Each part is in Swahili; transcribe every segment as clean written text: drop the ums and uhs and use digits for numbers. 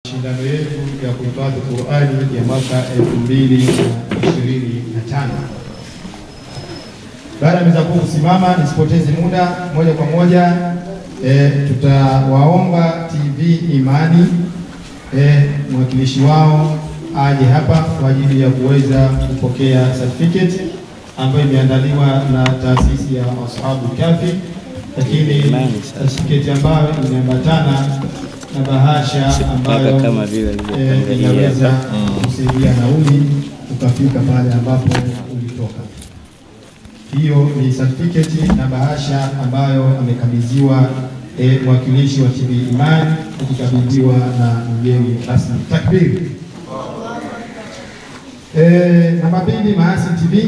Shindano yetu ya kuhifadhi Qur'ani ya mwaka 2025. Baada ya kusimama, nisipoteze muda, moja kwa moja tutawaomba TV Imani mwakilishi wao aje hapa kwa ajili ya kuweza kupokea certificate ambayo imeandaliwa na taasisi ya Ashabu Kafi, lakini certificate ambayo inaambatana na bahasha ambayo inaweza kusaidia nauli ukafika pale ambapo ulitoka. Hiyo ni certificate na bahasha ambayo amekabidhiwa mwakilishi wa TV Imani, akikabidhiwa na mgeni rasmi. Takbir. Namba 2, Maasi TV,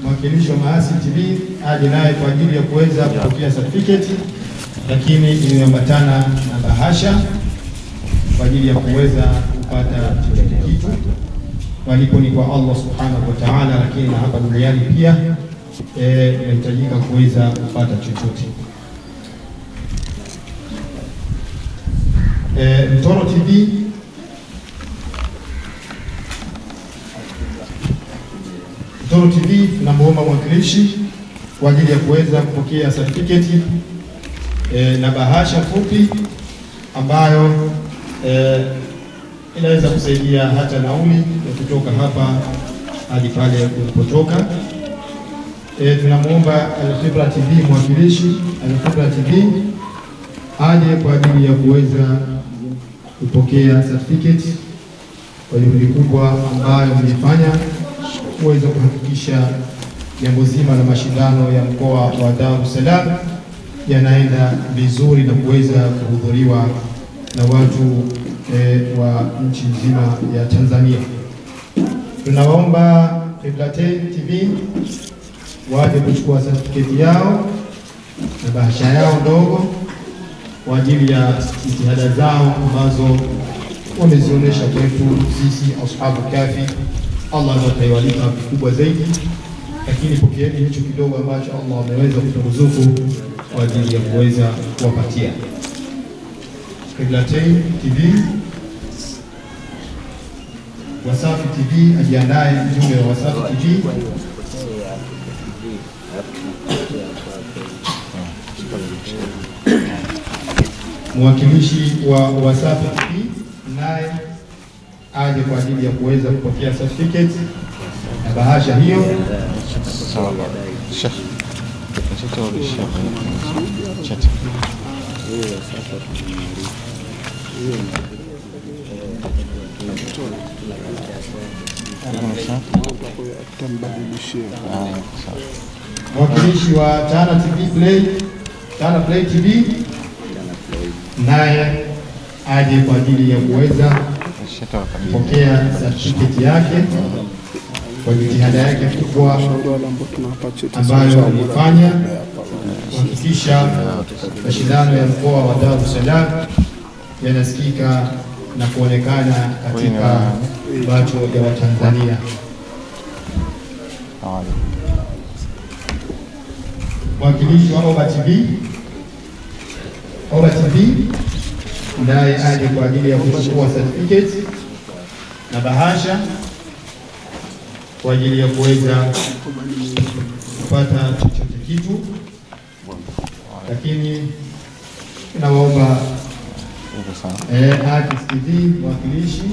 mwakilishi wa Maasi TV aje naye kwa ajili ya kuweza kupokea certificate, lakini imeambatana na bahasha kwa ajili ya kuweza kupata kitu. Walipo ni kwa Allah subhanahu wa ta'ala, lakini na hapa duniani pia inahitajika kuweza kupata chochote. Mtoro TV, Mtoro TV tunamuomba mwakilishi kwa ajili ya kuweza kupokea certificate na bahasha fupi ambayo inaweza kusaidia hata nauli ya kutoka hapa hadi pale ulipotoka. Tunamuomba Al-Khibra TV, mwakilishi Al-Khibra TV aje kwa ajili ya kuweza kupokea certificate kwa juhudi kubwa ambayo mlifanya kuweza kuhakikisha jambo zima la mashindano ya mkoa wa Dar es Salaam yanaenda vizuri na kuweza kuhudhuriwa na watu wa nchi nzima ya Tanzania. Tunawaomba Qiblatain TV waje kuchukua certificate yao na bahasha yao ndogo kwa ajili ya jitihada zao ambazo wamezionyesha kwetu sisi Ashabu Kafi. Allah atawalipa vikubwa zaidi, lakini pokeeni hicho kidogo ambacho Allah ameweza kuturuzuku kwa ajili ya kuweza kuwapatia. Qiblatain TV, Wasafi TV ajiandae, mjumbe wa Wasafi TV. Mwakilishi wa Wasafi TV naye aje kwa ajili ya kuweza kupokea certificate na bahasha hiyo. Mwakilishi wa Tana TV Play, Tana Play TV naye aje kwa ajili ya kuweza kupokea certificate yake kwa jitihada yake kubwa ambayo alifanya kuhakikisha mashindano ya mkoa wa Dar es Salaam yanasikika na kuonekana katika macho ya Watanzania. Mwakilishi wa Oba TV, Oba TV naye aje kwa ajili ya kuchukua certificate na bahasha kwa ajili ya kuweza kupata chochote kitu, lakini tunawaomba Akis TV mwakilishi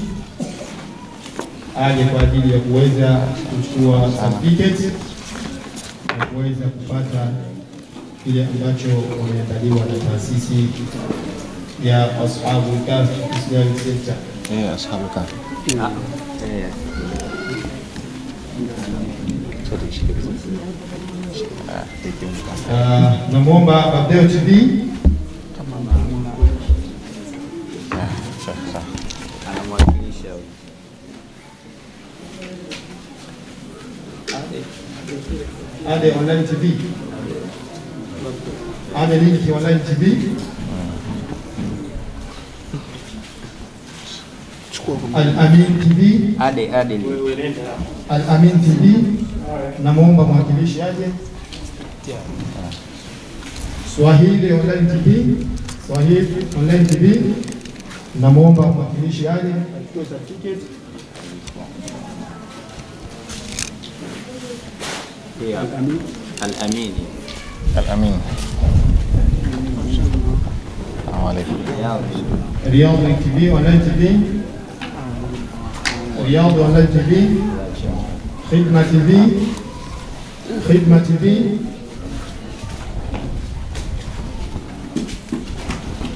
aje kwa ajili ya kuweza kuchukua certificate na kuweza kupata kile ambacho wameandaliwa na taasisi ya Ashabu Kafi Islamic Center. Ashabu Kafi. Namuomba Babdeo TV anamwakilisha Ade Online TV, Ade Linki Online TV, Al-Amin TV, Al-Amin TV. Namuomba mwakilishi aje. Swahili Online TV, Swahili Online TV, Namwomba mwakilishi aje achukue certificate. Al-Amin. Al-Amin. Assalamualaikum. Riyadh TV Online TV. Riyadh Online TV. Khidma TV. Khidma TV.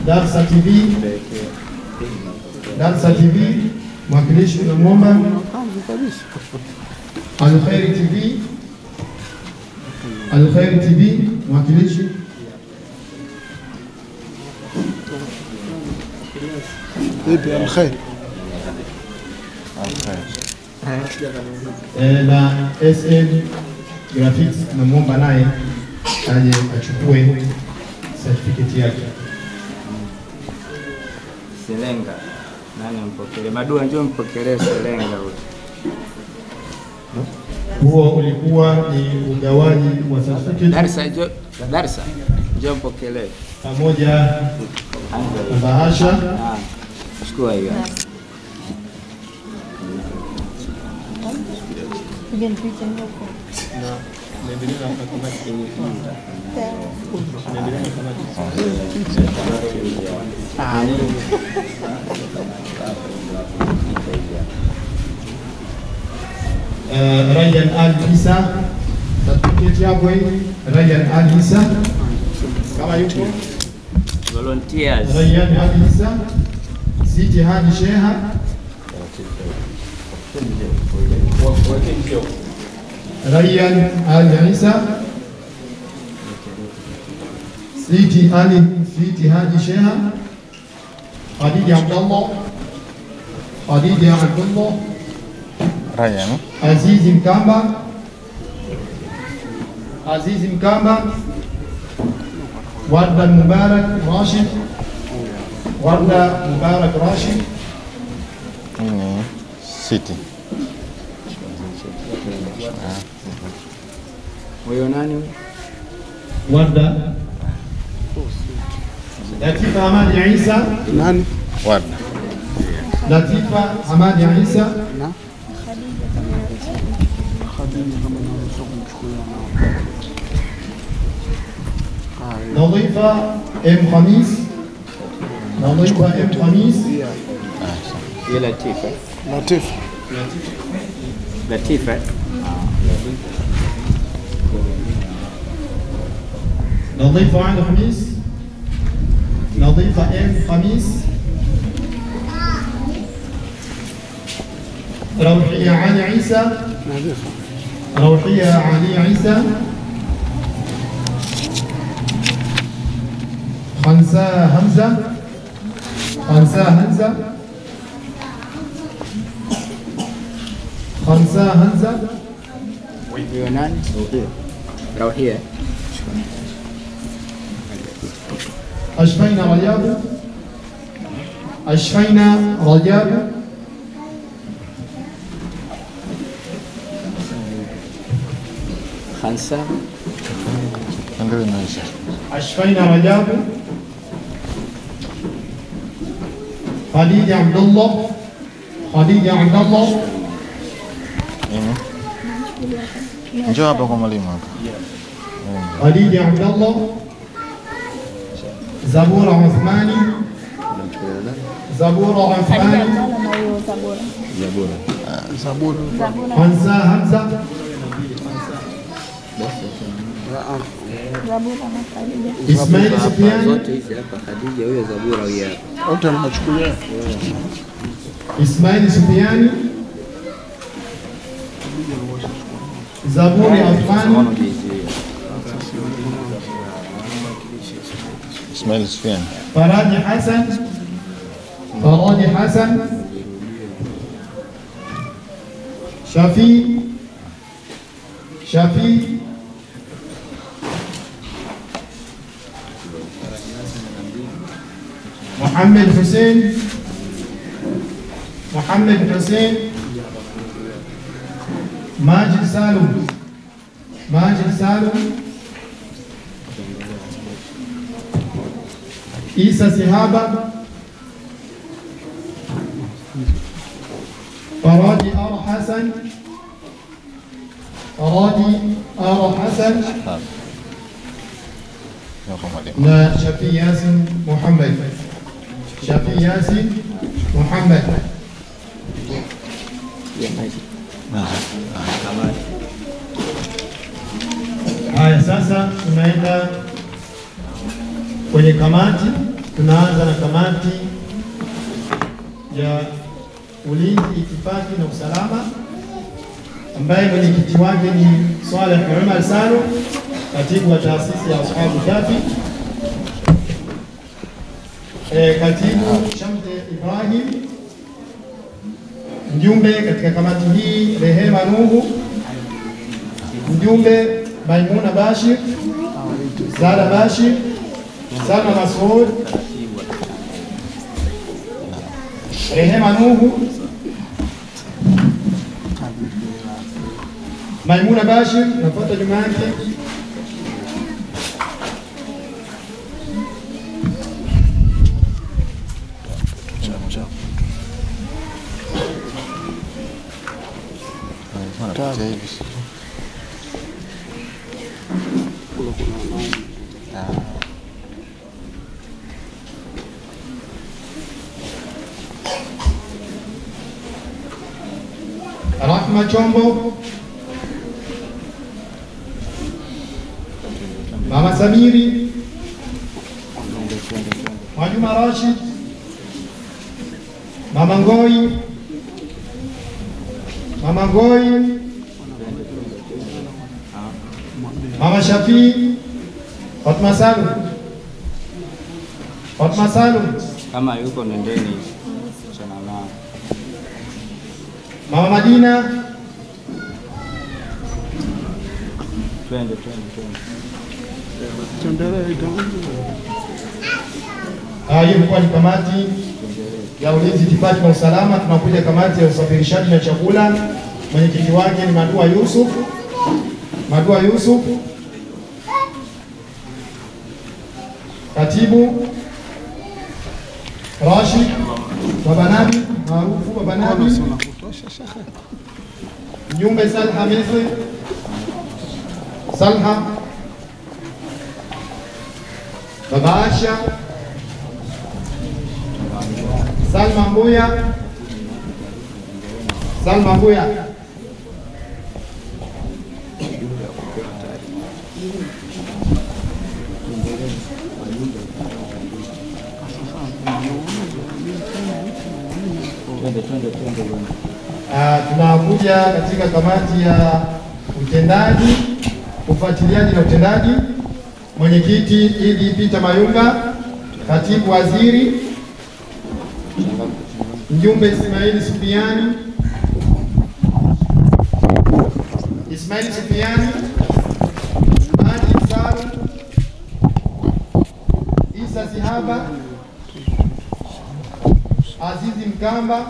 Darsa TV. Darsa TV. Mwakilishi tunamwomba. Al-Khair TV. Al-Khair TV mwakilishi. Vipi Al-Khair? Na SN Graphics tunamwomba naye aje achukue certificate yake. Selenga. Nani mpokele? Madua njoo mpokelee Selenga huyo. Huo ulikuwa ni ugawaji wa certificate. Darsa. Njoo mpokelee. Pamoja na bahasha. Chukua hiyo. Piga picha huko. Na naendelea na kamati. Ryan Al-Isa, certificate yako hii. Ryan Al-Isa kama yuko. Volunteers. Ryan Al-Isa, Siti Hadi Sheha. Ryan Al-Isa, Siti Hadi Sheha. Khadija Abdullah. Khadija Abdullah. Ryan. Azizi Mkamba. Azizi Mkamba. Warda Mubarak Rashid. Warda Mubarak Rashid. Ini City. Huyo nani? Warda. Latifa Hamadi Isa. Nani? Warda. Latifa Hamadi Isa. Na? Khadija kama naweza kumchukulia nao. Nadhifa M Khamis. Nadhifa M Khamis. Ye Latifa. Latif. Latifa. نظيفة عين خميس. نظيفة ام خميس. روحية علي عيسى. روحية علي عيسى. خنساء همزة. خنساء همزة. خنساء همزة. Huyo nani? Rauhia. أشفينا رجاب. أشفينا رجاب. Khansa. Angalia maisha. أشفينا رجاب. خديجة عبد الله. خديجة عبد الله. Ini. Njoo hapa kwa mwalimu hapa. خديجة عبد الله. زبورة عثماني. زبورة عثماني. Zaburi. خنساء همزة. إسماعيل سفيان. Zote hizi hapa Khadija huyo Zabura huyo hapa. Wote wanachukulia. إسماعيل سفيان. زبوري عثماني. Ismail Sufyan. فراج حسن. فراج حسن. شفيق. محمد حسين. ماجد سالم. عيسى سهابة. فرادي آر حسن، فرادي آر حسن هذا يلا mwalimu. na Shafi Yasin Muhammad. Shafi Yasin Muhammad. Haya, sasa tunaenda kwenye kamati. Tunaanza na kamati ya ulinzi, itifaki na usalama, ambaye mwenyekiti wake ni Saleh Umar Salo, katibu wa taasisi ya Ashabu Kafi. Katibu Shamte Ibrahim. Mjumbe katika kamati hii Rehema Nuhu. Mjumbe Maimuna Bashir, Zara Bashir, Salma Masoud, Rehema Nuhu, Maimuna Bashir, nafuata nyuma yake. Rahma Chombo, Mama Samiri, Mwajuma Rashid, Mama Ngoi, Mama Ngoi, Mama Shafi, Fatma Salum, Fatma Salum, Kama yuko nendeni chana na Mama Madina, twende. hiyo ilikuwa ni kamati ya ulinzi, itifaki na usalama. Tunakuja kamati ya usafirishaji na chakula. Mwenyekiti wake ni Madua Yusuf. Madua Yusuf. Katibu Rashid Babanabi, maarufu Babanabi. Mjumbe Salha Misri, Salha Baba Asha, Salma Mbuya, Salma Mbuya. Tunakuja katika kamati ya utendaji, ufuatiliaji na utendaji. Mwenyekiti Idi Peter Mayunga, katibu waziri, mjumbe Ismaili Sufiani, Maji Msaru, Isa Sihaba, Azizi Mkamba,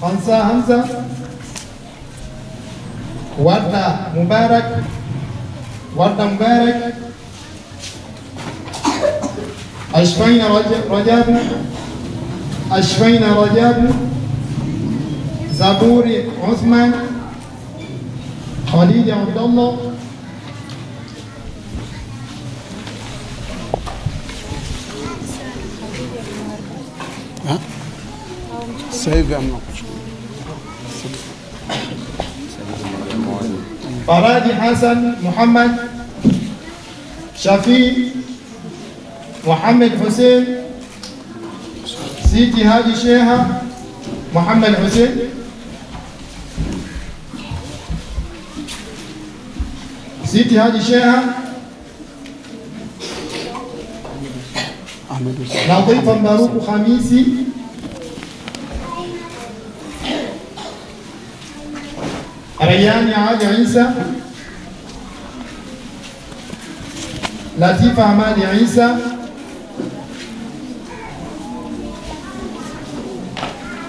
Hansa Hamza, Warda Mubarak, Ashfaina Rajabu, Zaburi Osman, Khalid Abdullah, Save amna kuchukua. Faradi Hassan Muhammad, Shafi Muhammad Hussein, Siti Haji Sheha Muhammad Hussein, Siti Haji Sheha, Latifa Mbaruku Khamisi, Rayani Ali Isa, Latifa Hamadi Isa,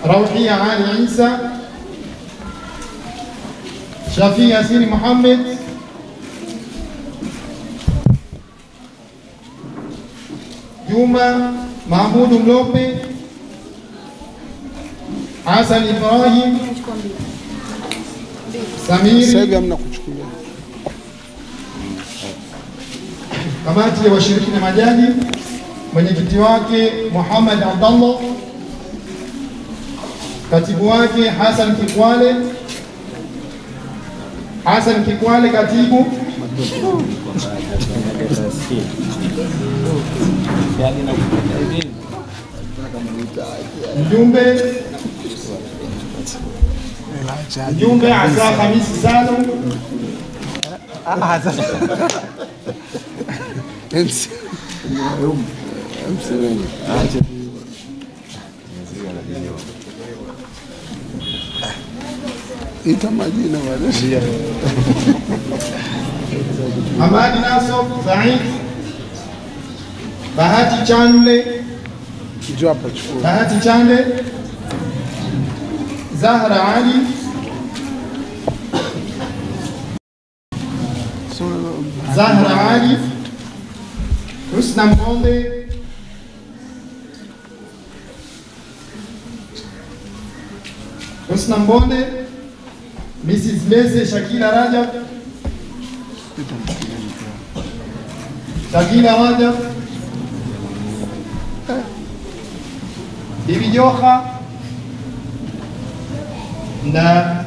Rawhiya Ali Isa, Shafi Yasin Juma Mahmudu Mlope, Hassan Ibrahim, Samiri. Sasa hivi hamna kuchukulia. Kamati ya washiriki na majaji, mwenyekiti wake Muhammad Abdallah, katibu wake Hassan Kikwale katibu, mjumbe Asa Hamisi Salum, ita majina wale. Hamadi Naso Said, Bahati Chande, Njoo hapa chukua. Bahati Chande, Zahra Ali, Zahra Ali, Husna Mbonde, Mrs. Mese Shakila Rajab, Bibi Joha na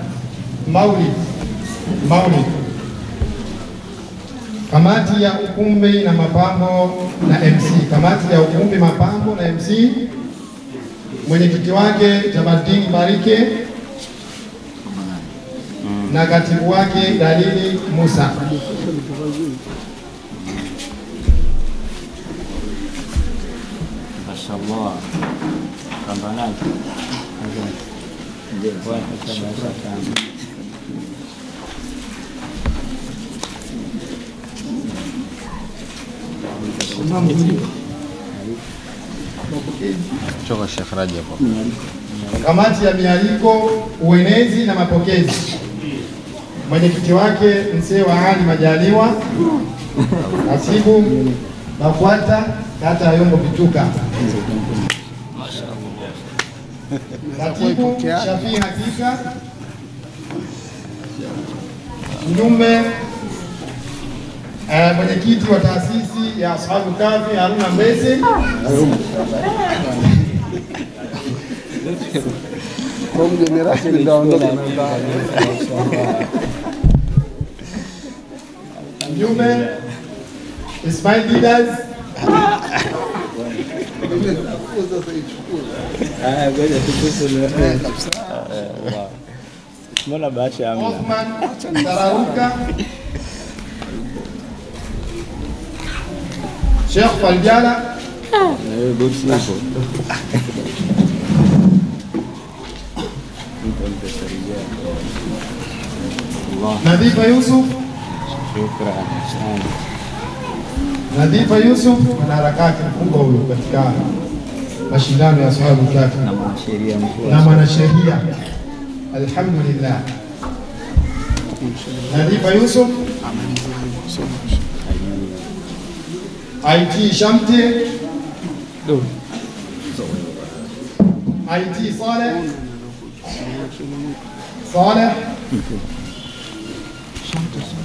Maulid. Kamati ya ukumbi na mapambo na MC. Kamati ya ukumbi, mapambo na MC, mwenyekiti wake Jabaldini Barike na katibu wake Dalili Musa. Mashallah. Pambanaji. Ndio kwa Choka Sheikh Rajab. Kamati ya mialiko, uenezi na mapokezi, mwenyekiti wake Mzee wa Ali Majaliwa, katibu Bakwata kata ya Yombo Pituka, katibu Shafii Hakika, mjumbe mwenyekiti wa taasisi ya Ashabu Kafi Haruna Mbese, Kwa mjeni rasmi ndaondoka na mjumbe Ismail Leaders, ngoja tukuseme kabisa. Mbona bahasha amna? Othman Tararuka, Sheikh Faljala, Na wewe box hapo. Nadhifa Yusuf. Shukran sana. Nadhifa Yusuf mwanaharakati mkubwa huyu katika mashindano ya Ashabu Kafi Na mwanasheria mkuu. na mwanasheria, alhamdulillah. Nadhifa Yusuf, IT Shamte, IT Saleh,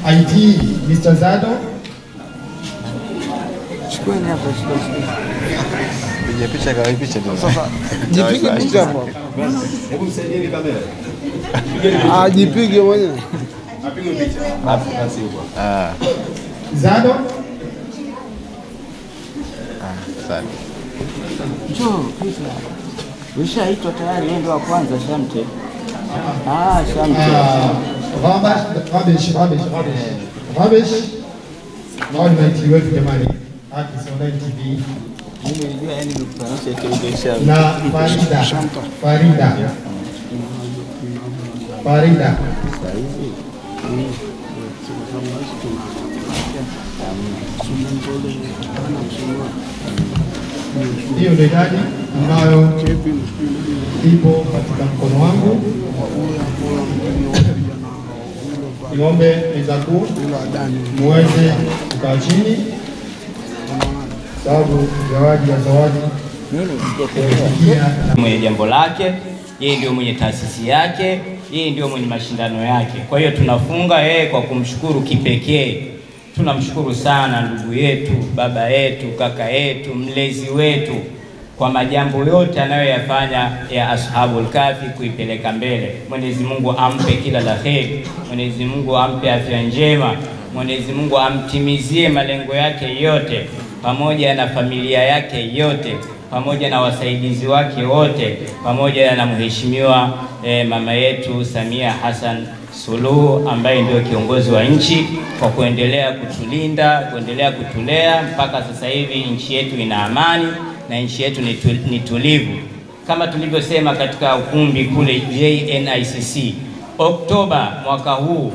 IT Mr. Zado, Chukweni hapa, chukua. Piga picha kama picha tu. jipige picha hapo. hebu msaidieni kamera. Jipige mwenyewe. Apigwe picha. Basi huko. Zado, Asante. Njoo, pita. Ushaitwa tayari, wewe ndio wa kwanza Shamte. Shamte. Rabesh. Nao ni maiti wetu jamani. Haki Online TV. Nilijua yani nikufanisha kidogo Na Farida. Hiyo ndio idadi ambayo ipo katika mkono wangu. Niombe meza kuu muweze kukaa chini. sababu zawadi mwenye jambo lake, yeye ndio mwenye taasisi yake, yeye ndio mwenye mashindano yake. Kwa hiyo tunafunga yeye kwa kumshukuru kipekee. Tunamshukuru sana ndugu yetu, baba yetu, kaka yetu, mlezi wetu kwa majambo yote anayoyafanya ya Ashabul Kahfi kuipeleka mbele. Mwenyezi Mungu ampe kila la kheri, Mwenyezi Mungu ampe afya njema, Mwenyezi Mungu amtimizie malengo yake yote, pamoja na familia yake yote, pamoja na wasaidizi wake wote, pamoja na mheshimiwa mama yetu Samia Hassan Suluhu ambaye ndio kiongozi wa nchi, kwa kuendelea kutulinda, kuendelea kutulea mpaka sasa hivi nchi yetu ina amani na nchi yetu ni tulivu. Kama tulivyosema katika ukumbi kule JNICC, Oktoba mwaka huu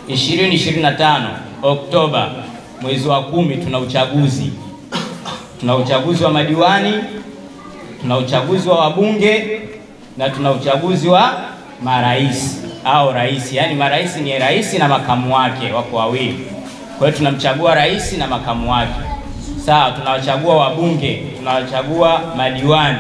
2025, Oktoba mwezi wa 10 tuna uchaguzi. Tuna uchaguzi wa madiwani, tuna uchaguzi wa wabunge na tuna uchaguzi wa marais au rais. Yani marais ni rais na makamu wake wako wawili. Kwa hiyo tunamchagua rais na makamu wake. Sawa, tunawachagua wabunge, tunawachagua madiwani.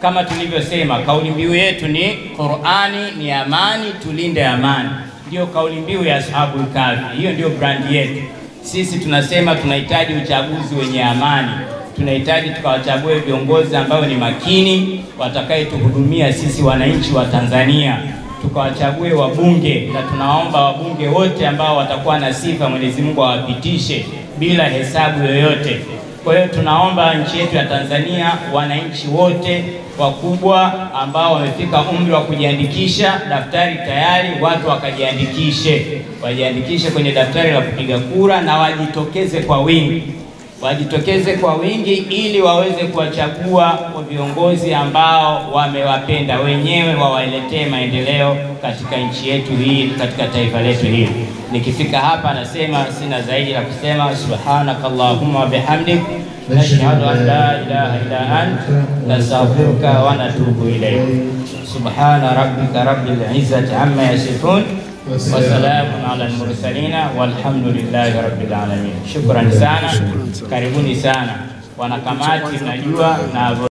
Kama tulivyosema, kauli mbiu yetu ni Qur'ani ni amani, tulinde amani. Ndio kauli mbiu ya Ashabul Kahfi. Hiyo ndio brand yetu. Sisi tunasema tunahitaji uchaguzi wenye amani. Tunahitaji tukawachague viongozi ambao ni makini, watakayetuhudumia sisi wananchi wa Tanzania. Tukawachague wabunge, na tunaomba wabunge wote ambao watakuwa na sifa Mwenyezi Mungu awapitishe bila hesabu yoyote. Kwa hiyo tunaomba nchi yetu ya Tanzania, wananchi wote wakubwa ambao wamefika umri wa kujiandikisha, daftari tayari, watu wajiandikishe kwenye daftari la kupiga kura na wajitokeze kwa wingi. Wajitokeze kwa wingi ili waweze kuwachagua viongozi ambao wamewapenda wenyewe, wawaletee maendeleo katika nchi yetu hii, katika taifa letu hili. Nikifika hapa nasema sina zaidi la kusema. Subhanakallahumma wa bihamdik, nashhadu an la ilaha illa anta, nastaghfiruka wa natubu ilayk. Subhana rabbika rabbil izzati amma yasifun wa salamun ala al-mursalin walhamdulillahi rabbil alamin. Shukrani sana, karibuni sana wanakamati, mnajua na